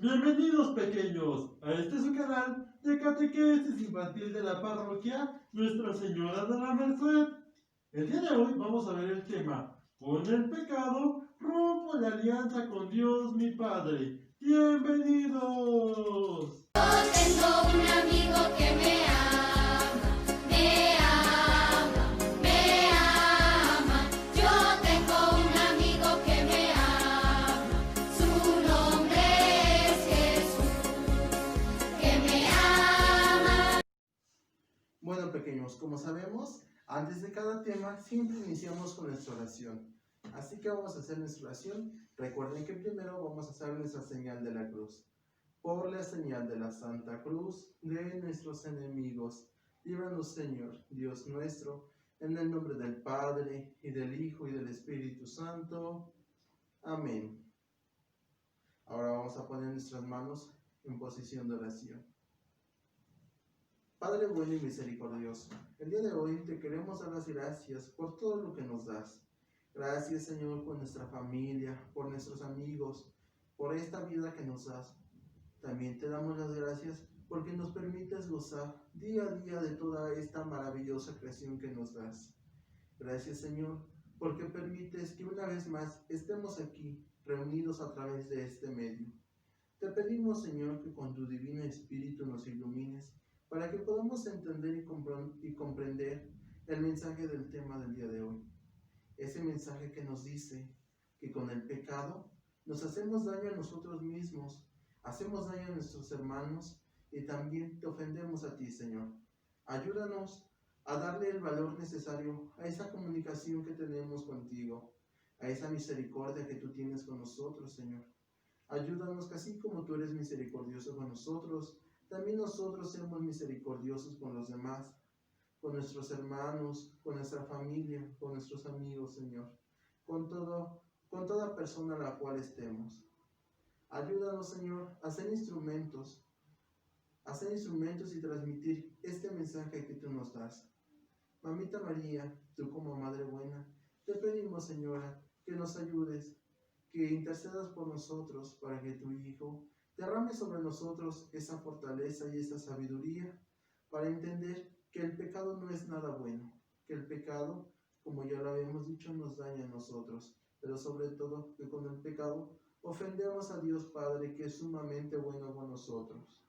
Bienvenidos pequeños a este su canal de catequesis infantil de la parroquia Nuestra Señora de la Merced. El día de hoy vamos a ver el tema: con el pecado rompo la alianza con Dios mi Padre. ¡Bienvenidos! Yo tengo un amigo que me ama, me ama, me ama. Yo tengo un amigo que me ama, su nombre es Jesús, que me ama. Bueno, pequeños, como sabemos, antes de cada tema siempre iniciamos con nuestra oración. Así que vamos a hacer nuestra oración. Recuerden que primero vamos a hacer nuestra señal de la cruz. Por la señal de la Santa Cruz de nuestros enemigos, líbranos, Señor, Dios nuestro, en el nombre del Padre, y del Hijo, y del Espíritu Santo. Amén. Ahora vamos a poner nuestras manos en posición de oración. Padre bueno y misericordioso, el día de hoy te queremos dar las gracias por todo lo que nos das. Gracias, Señor, por nuestra familia, por nuestros amigos, por esta vida que nos das. También te damos las gracias porque nos permites gozar día a día de toda esta maravillosa creación que nos das. Gracias, Señor, porque permites que una vez más estemos aquí, reunidos a través de este medio. Te pedimos, Señor, que con tu divino Espíritu nos ilumines para que podamos entender y comprender el mensaje del tema del día de hoy. Ese mensaje que nos dice que con el pecado nos hacemos daño a nosotros mismos, hacemos daño a nuestros hermanos y también te ofendemos a ti, Señor. Ayúdanos a darle el valor necesario a esa comunicación que tenemos contigo, a esa misericordia que tú tienes con nosotros, Señor. Ayúdanos que así como tú eres misericordioso con nosotros, también nosotros seamos misericordiosos con los demás, con nuestros hermanos, con nuestra familia, con nuestros amigos, Señor, con toda persona a la cual estemos. Ayúdanos, Señor, a ser instrumentos y transmitir este mensaje que tú nos das. Mamita María, tú como Madre buena, te pedimos, Señora, que nos ayudes, que intercedas por nosotros para que tu Hijo derrame sobre nosotros esa fortaleza y esa sabiduría para entender que el pecado no es nada bueno, que el pecado, como ya lo habíamos dicho, nos daña a nosotros, pero sobre todo que con el pecado ofendemos a Dios Padre, que es sumamente bueno con nosotros.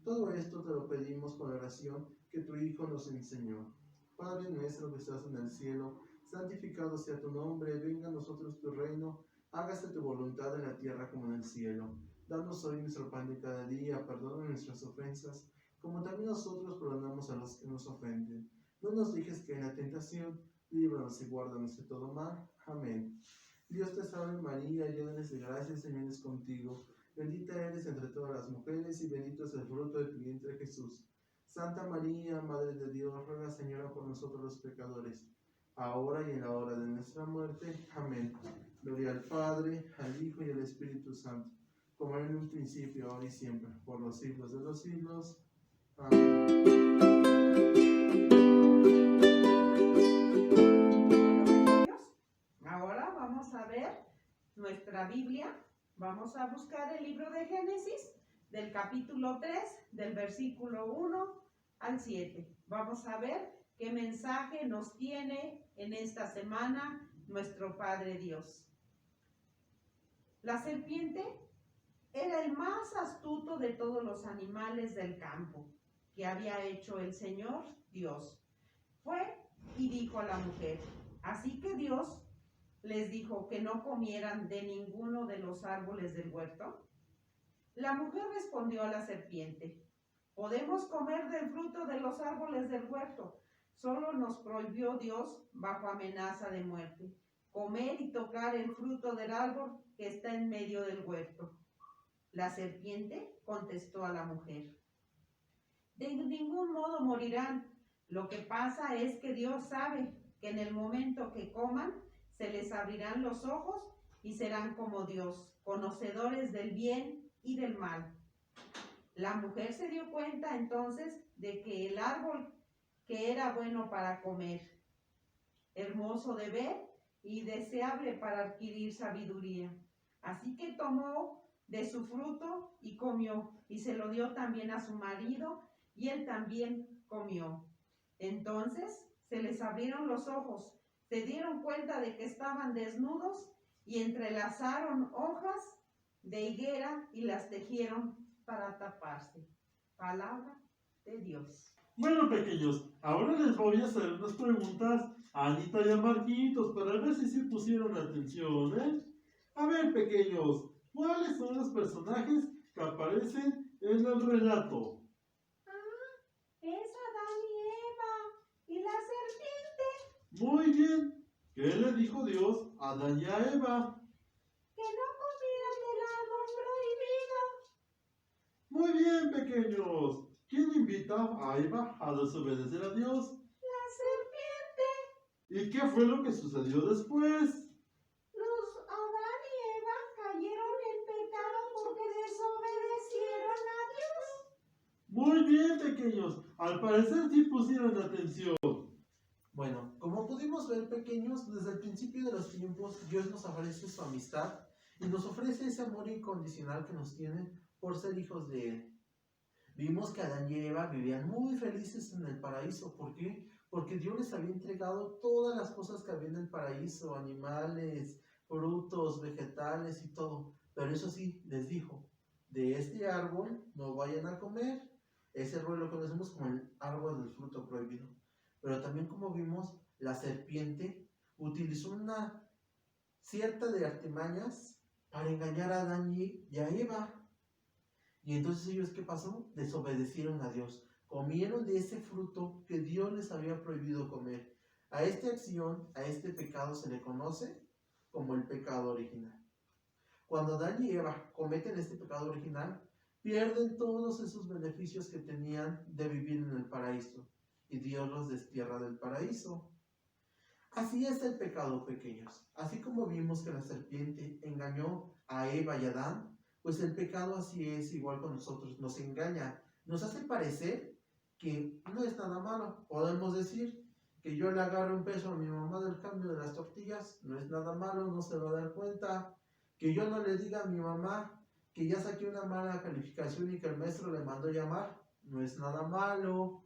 Todo esto te lo pedimos con la oración que tu Hijo nos enseñó. Padre nuestro que estás en el cielo, santificado sea tu nombre, venga a nosotros tu reino, hágase tu voluntad en la tierra como en el cielo. Danos hoy nuestro pan de cada día, perdona nuestras ofensas, como también nosotros perdonamos a los que nos ofenden. No nos dejes caer en la tentación, líbranos y guárdanos de todo mal. Amén. Dios te salve María, llena eres de gracia, el Señor es contigo. Bendita eres entre todas las mujeres y bendito es el fruto de tu vientre Jesús. Santa María, Madre de Dios, ruega, Señora, por nosotros los pecadores, ahora y en la hora de nuestra muerte. Amén. Gloria al Padre, al Hijo y al Espíritu Santo, como era en un principio, ahora y siempre, por los siglos de los siglos. Amén. Ahora vamos a ver nuestra Biblia. Vamos a buscar el libro de Génesis, del capítulo 3, del versículo 1 al 7. Vamos a ver qué mensaje nos tiene en esta semana nuestro Padre Dios. La serpiente era el más astuto de todos los animales del campo que había hecho el Señor Dios. Fue y dijo a la mujer: así que Dios les dijo que no comieran de ninguno de los árboles del huerto. La mujer respondió a la serpiente: podemos comer del fruto de los árboles del huerto. Solo nos prohibió Dios, bajo amenaza de muerte, comer y tocar el fruto del árbol que está en medio del huerto. La serpiente contestó a la mujer: de ningún modo morirán. Lo que pasa es que Dios sabe que en el momento que coman, se les abrirán los ojos y serán como Dios, conocedores del bien y del mal. La mujer se dio cuenta entonces de que el árbol que era bueno para comer, hermoso de ver y deseable para adquirir sabiduría. Así que tomó de su fruto y comió, y se lo dio también a su marido, y él también comió. Entonces se les abrieron los ojos, se dieron cuenta de que estaban desnudos, y entrelazaron hojas de higuera y las tejieron para taparse. Palabra de Dios. Bueno, pequeños, ahora les voy a hacer unas preguntas a Anita y a Marquitos para ver si se pusieron atención, ¿eh? A ver, pequeños, ¿cuáles son los personajes que aparecen en el relato? Es Adán y Eva y la serpiente. Muy bien. ¿Qué le dijo Dios a Adán y a Eva? Que no comieran del árbol prohibido. Muy bien, pequeños. ¿Quién invita a Eva a desobedecer a Dios? La serpiente. ¿Y qué fue lo que sucedió después? Los Adán y Eva cayeron en pecado porque desobedecieron a Dios. Muy bien, pequeños. Al parecer sí pusieron atención. Bueno, como pudimos ver, pequeños, desde el principio de los tiempos, Dios nos ofrece su amistad y nos ofrece ese amor incondicional que nos tiene por ser hijos de Él. Vimos que Adán y Eva vivían muy felices en el paraíso. ¿Por qué? Porque Dios les había entregado todas las cosas que había en el paraíso, animales, frutos, vegetales y todo. Pero eso sí, les dijo, de este árbol no vayan a comer. Ese árbol lo conocemos como el árbol del fruto prohibido. Pero también, como vimos, la serpiente utilizó una cierta de artimañas para engañar a Adán y a Eva. Y entonces ellos, ¿qué pasó? Desobedecieron a Dios. Comieron de ese fruto que Dios les había prohibido comer. A esta acción, a este pecado se le conoce como el pecado original. Cuando Adán y Eva cometen este pecado original, pierden todos esos beneficios que tenían de vivir en el paraíso. Y Dios los destierra del paraíso. Así es el pecado, pequeños. Así como vimos que la serpiente engañó a Eva y a Adán, pues el pecado así es igual con nosotros. Nos engaña, nos hace parecer que no es nada malo. Podemos decir que yo le agarre un peso a mi mamá del cambio de las tortillas, no es nada malo, no se va a dar cuenta. Que yo no le diga a mi mamá que ya saqué una mala calificación y que el maestro le mandó llamar, no es nada malo.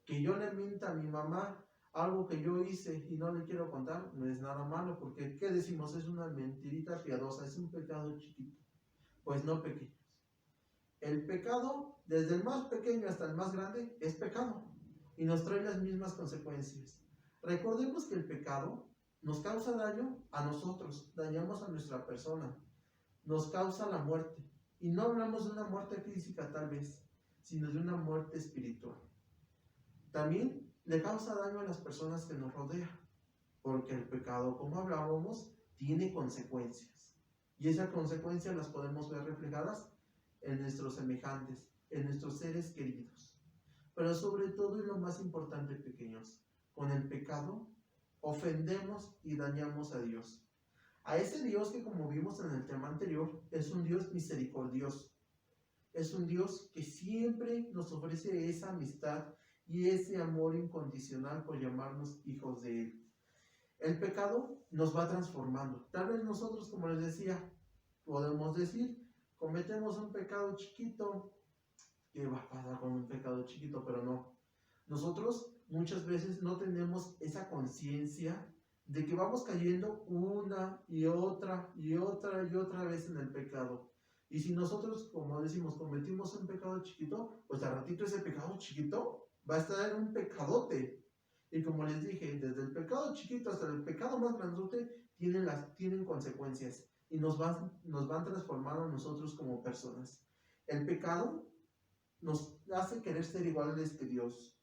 Que yo le mienta a mi mamá algo que yo hice y no le quiero contar, no es nada malo, porque ¿qué decimos? Es una mentirita piadosa, es un pecado chiquito. Pues no, pequeños. El pecado, desde el más pequeño hasta el más grande, es pecado y nos trae las mismas consecuencias. Recordemos que el pecado nos causa daño a nosotros, dañamos a nuestra persona, nos causa la muerte. Y no hablamos de una muerte física tal vez, sino de una muerte espiritual. También le causa daño a las personas que nos rodean, porque el pecado, como hablábamos, tiene consecuencias. Y esas consecuencias las podemos ver reflejadas en nuestros semejantes, en nuestros seres queridos. Pero sobre todo, y lo más importante, pequeños, con el pecado ofendemos y dañamos a Dios. A ese Dios que, como vimos en el tema anterior, es un Dios misericordioso. Es un Dios que siempre nos ofrece esa amistad y ese amor incondicional por llamarnos hijos de Él. El pecado nos va transformando. Tal vez nosotros, como les decía, podemos decir, cometemos un pecado chiquito. ¿Qué va a pasar con un pecado chiquito? Pero no. Nosotros muchas veces no tenemos esa conciencia de que vamos cayendo una y otra y otra y otra vez en el pecado. Y si nosotros, como decimos, cometimos un pecado chiquito, pues al ratito ese pecado chiquito va a estar en un pecadote. Y como les dije, desde el pecado chiquito hasta el pecado más grandote tienen consecuencias y nos van transformando a nosotros como personas. El pecado nos hace querer ser iguales que Dios.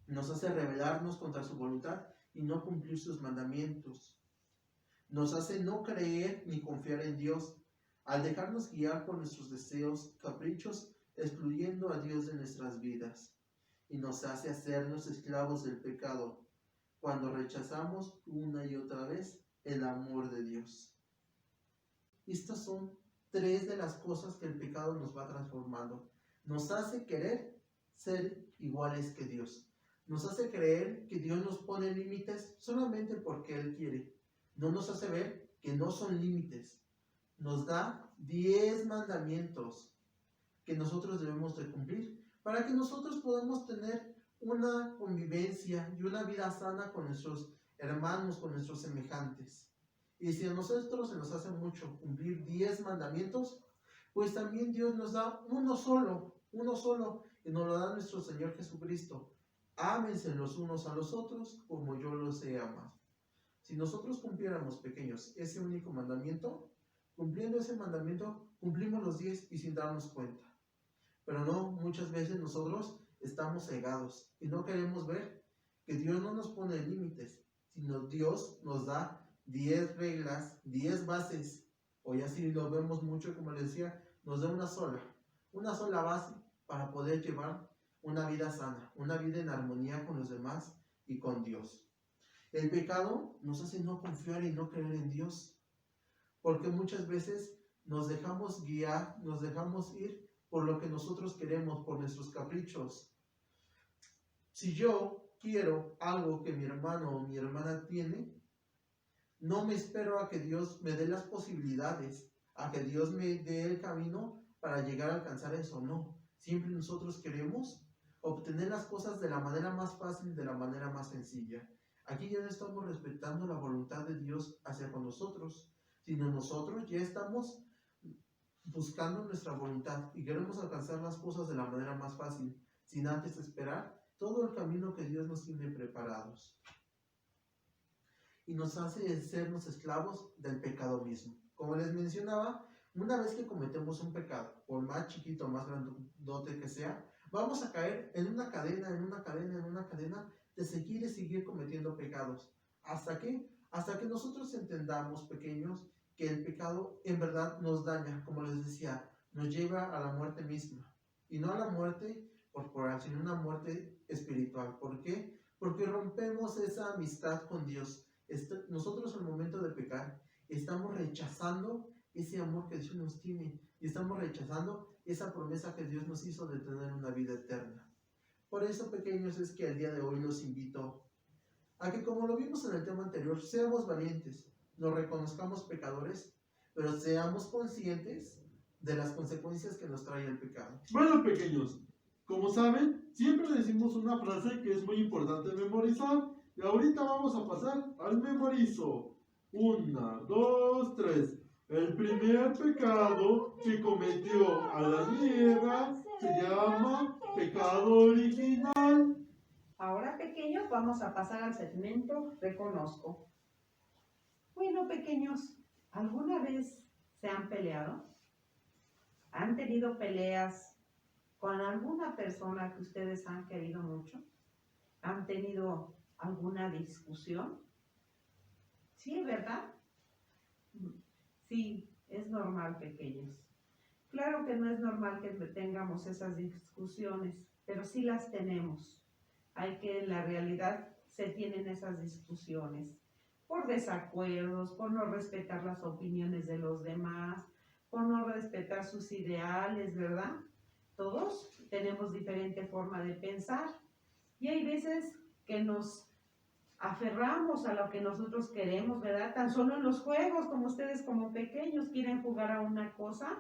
Nos hace rebelarnos contra su voluntad y no cumplir sus mandamientos. Nos hace no creer ni confiar en Dios al dejarnos guiar por nuestros deseos, caprichos, excluyendo a Dios de nuestras vidas. Y nos hace hacernos esclavos del pecado cuando rechazamos una y otra vez el amor de Dios. Estas son tres de las cosas que el pecado nos va transformando. Nos hace querer ser iguales que Dios. Nos hace creer que Dios nos pone límites solamente porque Él quiere. No nos hace ver que no son límites. nos da 10 mandamientos que nosotros debemos de cumplir para que nosotros podamos tener una convivencia y una vida sana con nuestros hermanos, con nuestros semejantes. Y si a nosotros se nos hace mucho cumplir 10 mandamientos, pues también Dios nos da uno solo, y nos lo da nuestro Señor Jesucristo. Ámense los unos a los otros como yo los he amado. Si nosotros cumpliéramos, pequeños, ese único mandamiento, cumpliendo ese mandamiento, cumplimos los 10 y sin darnos cuenta. Pero no, muchas veces nosotros estamos cegados y no queremos ver que Dios no nos pone límites, sino Dios nos da 10 reglas, 10 bases. Hoy así lo vemos mucho, como les decía, nos da una sola base para poder llevar una vida sana, una vida en armonía con los demás y con Dios. El pecado nos hace no confiar y no creer en Dios, porque muchas veces nos dejamos guiar, nos dejamos ir por lo que nosotros queremos, por nuestros caprichos. Si yo quiero algo que mi hermano o mi hermana tiene, no me espero a que Dios me dé las posibilidades, a que Dios me dé el camino para llegar a alcanzar eso. No, siempre nosotros queremos obtener las cosas de la manera más fácil, de la manera más sencilla. Aquí ya no estamos respetando la voluntad de Dios hacia con nosotros, sino nosotros ya estamos buscando nuestra voluntad y queremos alcanzar las cosas de la manera más fácil, sin antes esperar todo el camino que Dios nos tiene preparados. Y nos hace sernos esclavos del pecado mismo. Como les mencionaba, una vez que cometemos un pecado, por más chiquito o más grandote que sea, vamos a caer en una cadena de seguir y seguir cometiendo pecados. ¿Hasta qué? Hasta que nosotros entendamos, pequeños, que el pecado en verdad nos daña, como les decía, nos lleva a la muerte misma. Y no a la muerte corporal, sino una muerte espiritual. ¿Por qué? Porque rompemos esa amistad con Dios. Nosotros al momento de pecar estamos rechazando ese amor que Dios nos tiene y estamos rechazando esa promesa que Dios nos hizo de tener una vida eterna. Por eso, pequeños, es que el día de hoy los invito a que, como lo vimos en el tema anterior, seamos valientes, nos reconozcamos pecadores, pero seamos conscientes de las consecuencias que nos trae el pecado. Bueno, pequeños, como saben, siempre decimos una frase que es muy importante memorizar. Y ahorita vamos a pasar al memorizo. 1, 2, 3. El primer pecado que cometió Adán y Eva se llama pecado original. Ahora, pequeños, vamos a pasar al segmento Reconozco. Bueno, pequeños, ¿alguna vez se han peleado? ¿Han tenido peleas con alguna persona que ustedes han querido mucho? ¿Han tenido alguna discusión? Sí, ¿verdad? Sí, es normal, pequeños. Claro que no es normal que tengamos esas discusiones, pero sí las tenemos. Hay que, en la realidad, se tienen esas discusiones por desacuerdos, por no respetar las opiniones de los demás, por no respetar sus ideales, ¿verdad? Todos tenemos diferente forma de pensar y hay veces que nos aferramos a lo que nosotros queremos, ¿verdad? Tan solo en los juegos, como ustedes como pequeños quieren jugar a una cosa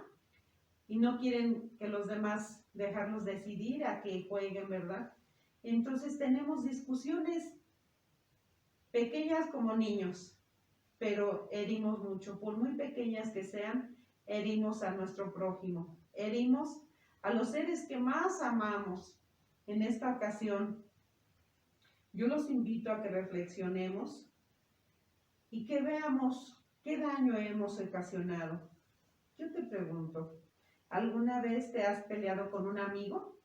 y no quieren que los demás dejarlos decidir a que jueguen, ¿verdad? Entonces tenemos discusiones pequeñas como niños, pero herimos mucho. Por muy pequeñas que sean, herimos a nuestro prójimo, herimos a los seres que más amamos. En esta ocasión, yo los invito a que reflexionemos y que veamos qué daño hemos ocasionado. Yo te pregunto, ¿alguna vez te has peleado con un amigo?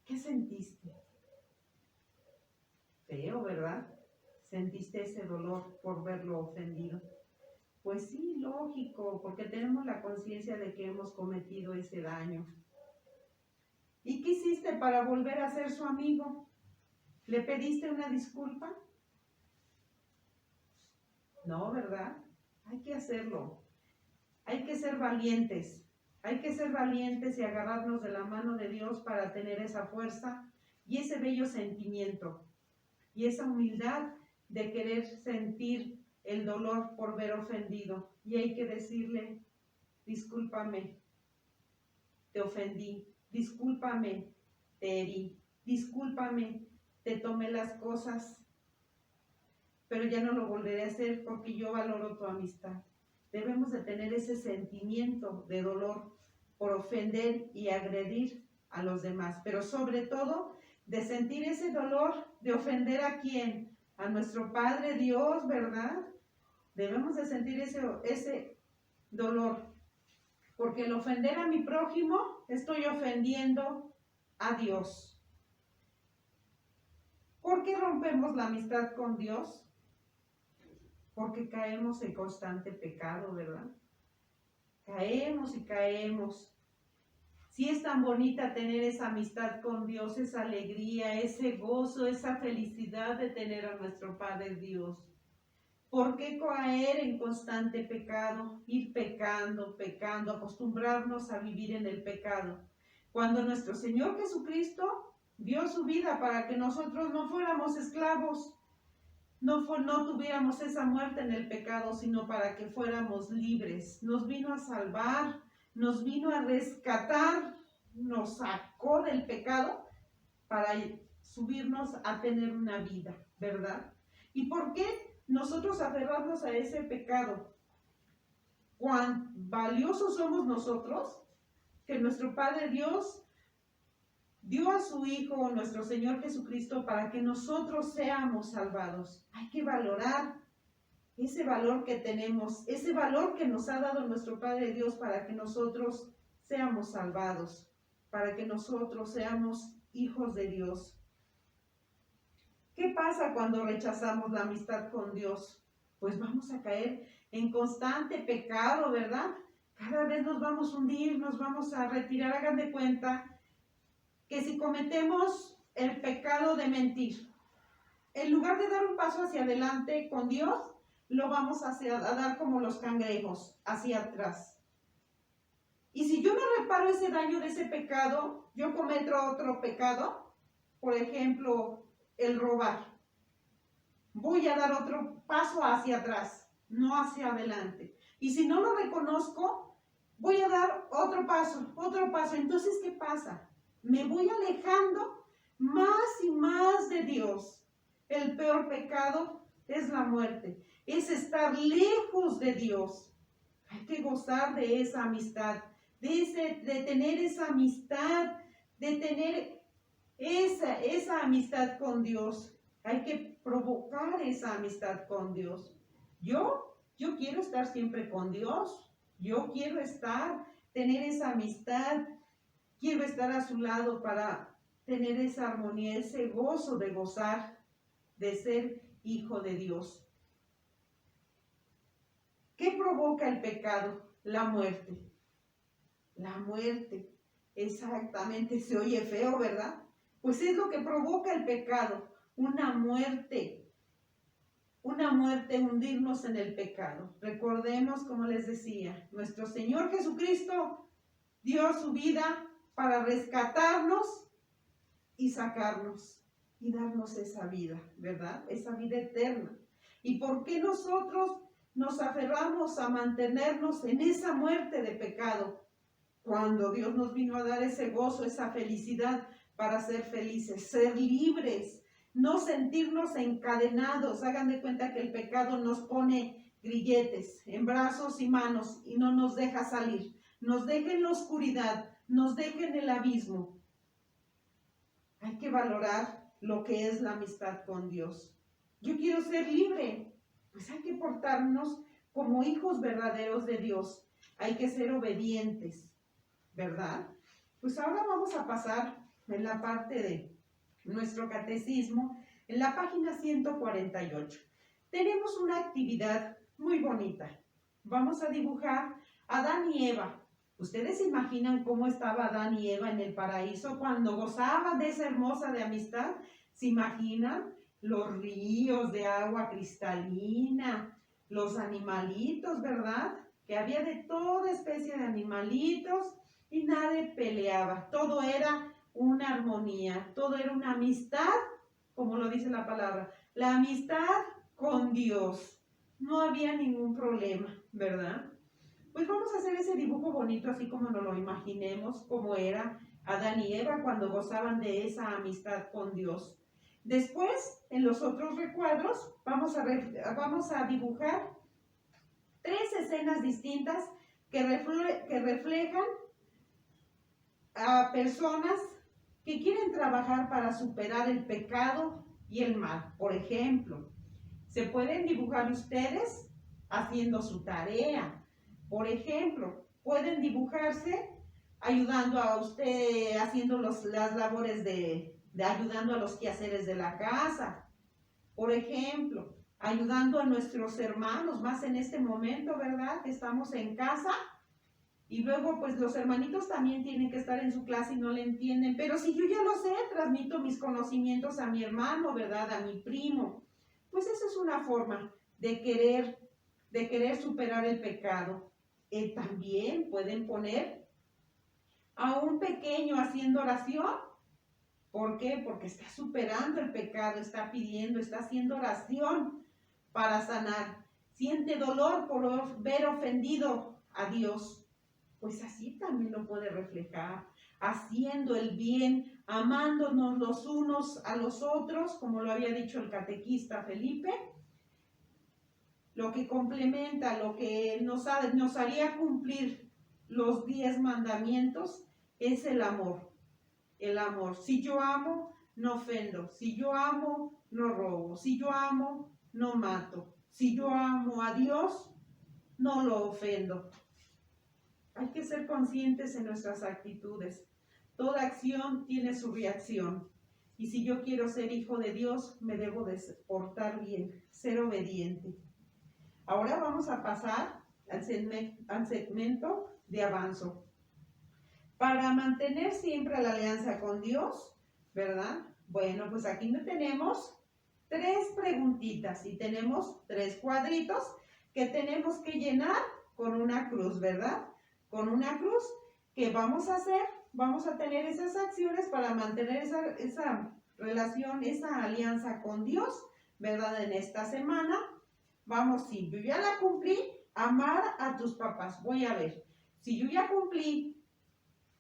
¿Qué sentiste? Feo, ¿verdad? ¿Sentiste ese dolor por verlo ofendido? Pues sí, lógico, porque tenemos la conciencia de que hemos cometido ese daño. ¿Y qué hiciste para volver a ser su amigo? ¿Le pediste una disculpa? No, ¿verdad? Hay que hacerlo. Hay que ser valientes. Hay que ser valientes y agarrarnos de la mano de Dios para tener esa fuerza y ese bello sentimiento y esa humildad de querer sentir el dolor por ver ofendido y hay que decirle, discúlpame, te ofendí, discúlpame, te herí, discúlpame, te tomé las cosas, pero ya no lo volveré a hacer porque yo valoro tu amistad. Debemos de tener ese sentimiento de dolor por ofender y agredir a los demás, pero sobre todo de sentir ese dolor de ofender a quién, a nuestro Padre Dios, ¿verdad? Debemos de sentir ese dolor, porque el ofender a mi prójimo, estoy ofendiendo a Dios. ¿Por qué rompemos la amistad con Dios? Porque caemos en constante pecado, ¿verdad? Caemos y caemos. Sí es tan bonita tener esa amistad con Dios, esa alegría, ese gozo, esa felicidad de tener a nuestro Padre Dios. ¿Por qué caer en constante pecado? Ir pecando, pecando, acostumbrarnos a vivir en el pecado. Cuando nuestro Señor Jesucristo dio su vida para que nosotros no fuéramos esclavos, no tuviéramos esa muerte en el pecado, sino para que fuéramos libres. Nos vino a salvar, nos vino a rescatar, nos sacó del pecado para subirnos a tener una vida, ¿verdad? ¿Y por qué nosotros aferrarnos a ese pecado? Cuán valiosos somos nosotros, que nuestro Padre Dios dio a su Hijo, nuestro Señor Jesucristo, para que nosotros seamos salvados. Hay que valorar ese valor que tenemos, ese valor que nos ha dado nuestro Padre Dios para que nosotros seamos salvados, para que nosotros seamos hijos de Dios. ¿Qué pasa cuando rechazamos la amistad con Dios? Pues vamos a caer en constante pecado, ¿verdad? Cada vez nos vamos a hundir, nos vamos a retirar. Hagan de cuenta que si cometemos el pecado de mentir, en lugar de dar un paso hacia adelante con Dios, lo vamos a dar como los cangrejos, hacia atrás. Y si yo no reparo ese daño de ese pecado, yo cometo otro pecado, por ejemplo, el robar. Voy a dar otro paso hacia atrás, no hacia adelante. Y si no lo reconozco, voy a dar otro paso, otro paso. Entonces, ¿qué pasa? Me voy alejando más y más de Dios. El peor pecado es la muerte, es estar lejos de Dios. Hay que gozar de esa amistad, de tener esa amistad, de tener esa amistad con Dios. Hay que provocar esa amistad con Dios. Yo quiero estar siempre con Dios. Yo quiero tener esa amistad. Quiero estar a su lado para tener esa armonía, ese gozo de gozar, de ser hijo de Dios. ¿Qué provoca el pecado? La muerte. La muerte. Exactamente, se oye feo, ¿verdad? Pues es lo que provoca el pecado, una muerte, hundirnos en el pecado. Recordemos, como les decía, nuestro Señor Jesucristo dio su vida para rescatarnos y sacarnos y darnos esa vida, ¿verdad? Esa vida eterna. ¿Y por qué nosotros nos aferramos a mantenernos en esa muerte de pecado cuando Dios nos vino a dar ese gozo, esa felicidad para ser felices, ser libres, no sentirnos encadenados? Hagan de cuenta que el pecado nos pone grilletes en brazos y manos y no nos deja salir, nos deja en la oscuridad, nos deja en el abismo. Hay que valorar lo que es la amistad con Dios. Yo quiero ser libre, pues hay que portarnos como hijos verdaderos de Dios. Hay que ser obedientes, ¿verdad? Pues ahora vamos a pasar en la parte de nuestro catecismo, en la página 148. Tenemos una actividad muy bonita. Vamos a dibujar a Adán y Eva. ¿Ustedes se imaginan cómo estaba Adán y Eva en el paraíso cuando gozaban de esa hermosa de amistad? ¿Se imaginan los ríos de agua cristalina, los animalitos, verdad? Que había de toda especie de animalitos y nadie peleaba. Todo era una armonía, todo era una amistad, como lo dice la palabra, la amistad con Dios. no había ningún problema, ¿verdad? Pues vamos a hacer ese dibujo bonito así como nos lo imaginemos, como era Adán y Eva cuando gozaban de esa amistad con Dios. Después, en los otros recuadros, vamos a dibujar 3 escenas distintas que reflejan a personas que quieren trabajar para superar el pecado y el mal. Por ejemplo, se pueden dibujar ustedes haciendo su tarea. Por ejemplo, pueden dibujarse ayudando a usted, haciendo las labores de ayudando a los quehaceres de la casa. Por ejemplo, ayudando a nuestros hermanos, más en este momento, ¿verdad? Que estamos en casa. Y luego, pues los hermanitos también tienen que estar en su clase y no le entienden. Pero si yo ya lo sé, transmito mis conocimientos a mi hermano, ¿verdad? A mi primo. Pues esa es una forma de querer superar el pecado. También pueden poner a un pequeño haciendo oración. ¿Por qué? Porque está superando el pecado, está pidiendo, está haciendo oración para sanar. Siente dolor por ver ofendido a Dios. Pues así también lo puede reflejar, haciendo el bien, amándonos los unos a los otros, como lo había dicho el catequista Felipe, lo que complementa, lo que nos haría cumplir los 10 mandamientos es el amor. El amor. Si yo amo, no ofendo. Si yo amo, no robo. Si yo amo, no mato. Si yo amo a Dios, no lo ofendo. Hay que ser conscientes en nuestras actitudes. Toda acción tiene su reacción. Y si yo quiero ser hijo de Dios, me debo de portar bien, ser obediente. Ahora vamos a pasar al segmento de avanzo. Para mantener siempre la alianza con Dios, ¿verdad? Bueno, pues aquí tenemos 3 preguntitas y tenemos 3 cuadritos que tenemos que llenar con una cruz, ¿verdad? Con una cruz que vamos a tener esas acciones para mantener esa relación, esa alianza con Dios, ¿verdad? En esta semana, si yo ya la cumplí, amar a tus papás. Voy a ver, si yo ya cumplí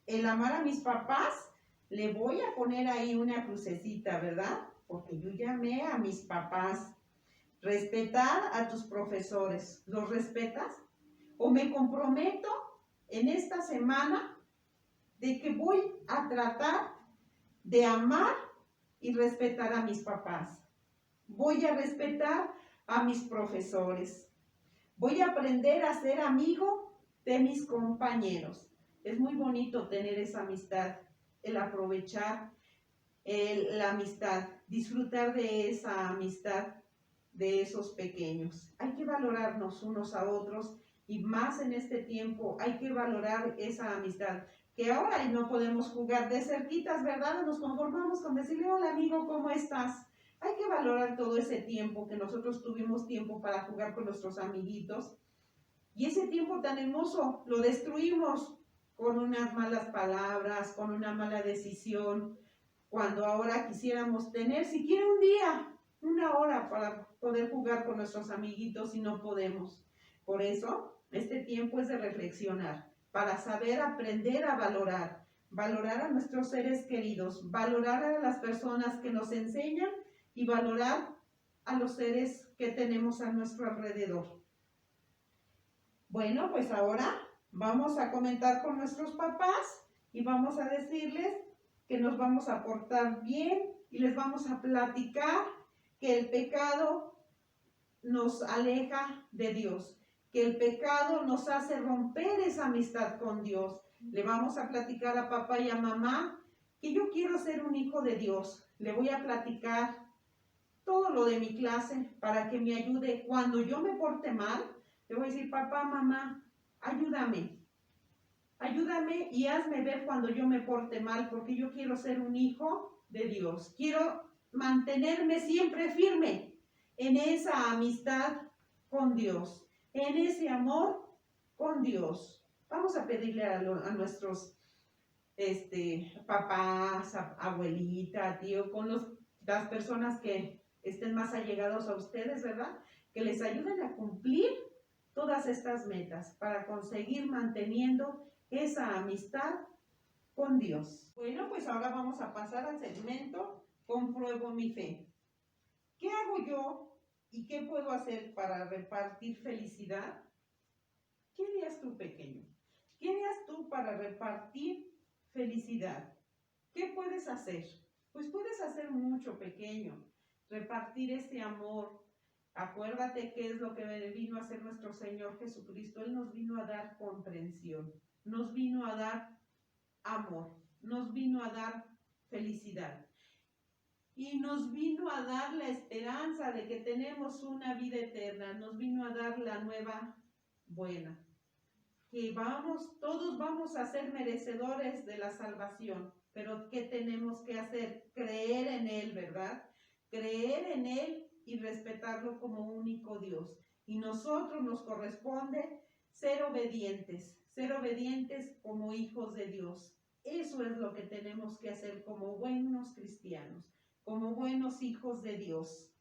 el amar a mis papás, le voy a poner ahí una crucecita, ¿verdad? Porque yo ya amé a mis papás. Respetar a tus profesores, ¿los respetas? O me comprometo en esta semana de que voy a tratar de amar y respetar a mis papás. Voy a respetar a mis profesores. Voy a aprender a ser amigo de mis compañeros. Es muy bonito tener esa amistad, el aprovechar la amistad, disfrutar de esa amistad de esos pequeños. Hay que valorarnos unos a otros. Y más en este tiempo hay que valorar esa amistad, que ahora no podemos jugar de cerquitas, ¿verdad? Nos conformamos con decirle, hola amigo, ¿cómo estás? Hay que valorar todo ese tiempo que nosotros tuvimos tiempo para jugar con nuestros amiguitos. Y ese tiempo tan hermoso lo destruimos con unas malas palabras, con una mala decisión, cuando ahora quisiéramos tener siquiera un día, una hora para poder jugar con nuestros amiguitos y no podemos. Por eso, este tiempo es de reflexionar, para saber aprender a valorar a nuestros seres queridos, valorar a las personas que nos enseñan y valorar a los seres que tenemos a nuestro alrededor. Bueno, pues ahora vamos a comentar con nuestros papás y vamos a decirles que nos vamos a portar bien y les vamos a platicar que el pecado nos aleja de Dios, que el pecado nos hace romper esa amistad con Dios. Le vamos a platicar a papá y a mamá que yo quiero ser un hijo de Dios. Le voy a platicar todo lo de mi clase para que me ayude. Cuando yo me porte mal, le voy a decir, papá, mamá, ayúdame y hazme ver cuando yo me porte mal, porque yo quiero ser un hijo de Dios. Quiero mantenerme siempre firme en esa amistad con Dios, en ese amor con Dios. Vamos a pedirle a nuestros papás, abuelita, tío, con las personas que estén más allegados a ustedes, ¿verdad? que les ayuden a cumplir todas estas metas para conseguir manteniendo esa amistad con Dios. Bueno, pues ahora vamos a pasar al segmento Compruebo mi fe. ¿Qué hago yo y qué puedo hacer para repartir felicidad? ¿Qué harías tú, pequeño? ¿Qué harías tú para repartir felicidad? ¿Qué puedes hacer? Pues puedes hacer mucho, pequeño. Repartir ese amor. Acuérdate qué es lo que vino a hacer nuestro Señor Jesucristo. Él nos vino a dar comprensión, nos vino a dar amor, nos vino a dar felicidad y nos vino a dar la esperanza de que tenemos una vida eterna, nos vino a dar la nueva buena, que todos vamos a ser merecedores de la salvación, pero ¿qué tenemos que hacer? Creer en Él, ¿verdad? Creer en Él y respetarlo como único Dios. Y nosotros nos corresponde ser obedientes como hijos de Dios. Eso es lo que tenemos que hacer como buenos cristianos, como buenos hijos de Dios.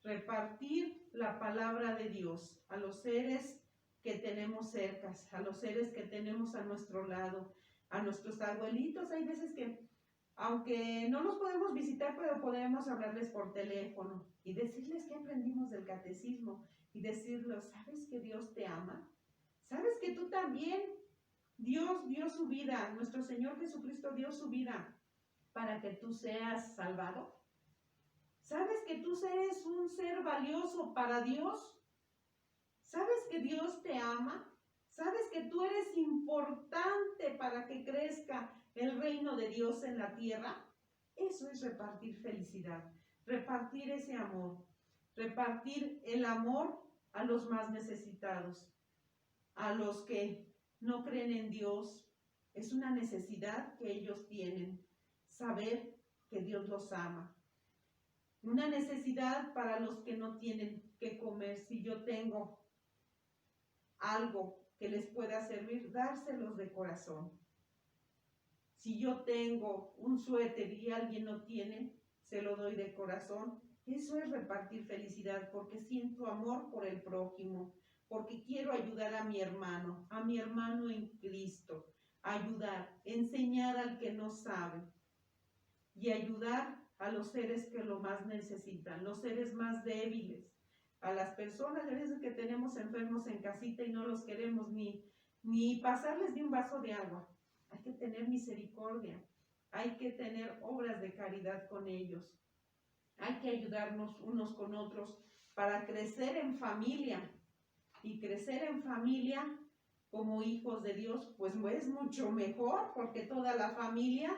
Repartir la palabra de Dios a los seres que tenemos cerca, a los seres que tenemos a nuestro lado, a nuestros abuelitos. Hay veces que, aunque no los podemos visitar, pero podemos hablarles por teléfono y decirles que aprendimos del catecismo y decirles, ¿sabes que Dios te ama? ¿Sabes que tú también? Dios dio su vida, nuestro Señor Jesucristo dio su vida para que tú seas salvado. ¿Sabes que tú eres un ser valioso para Dios? ¿Sabes que Dios te ama? ¿Sabes que tú eres importante para que crezca el reino de Dios en la tierra? Eso es repartir felicidad, repartir ese amor, repartir el amor a los más necesitados, a los que no creen en Dios. Es una necesidad que ellos tienen, saber que Dios los ama. Una necesidad para los que no tienen que comer. Si yo tengo algo que les pueda servir, dárselos de corazón. Si yo tengo un suéter y alguien no tiene, se lo doy de corazón. Eso es repartir felicidad, porque siento amor por el prójimo, porque quiero ayudar a mi hermano en Cristo, ayudar, enseñar al que no sabe y ayudar a los seres que lo más necesitan, los seres más débiles, a las personas a veces que tenemos enfermos en casita y no los queremos ni pasarles ni un vaso de agua. Hay que tener misericordia, hay que tener obras de caridad con ellos, hay que ayudarnos unos con otros para crecer en familia. Y crecer en familia como hijos de Dios, pues es mucho mejor, porque toda la familia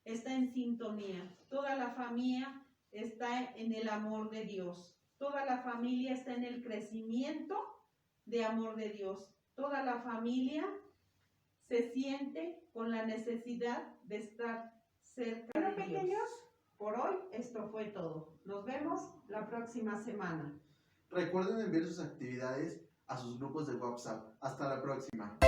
está en sintonía, toda la familia está en el amor de Dios, toda la familia está en el crecimiento de amor de Dios, toda la familia se siente con la necesidad de estar cerca de Dios. Pequeños, por hoy esto fue todo. Nos vemos la próxima semana. Recuerden enviar sus actividades a sus grupos de WhatsApp. Hasta la próxima.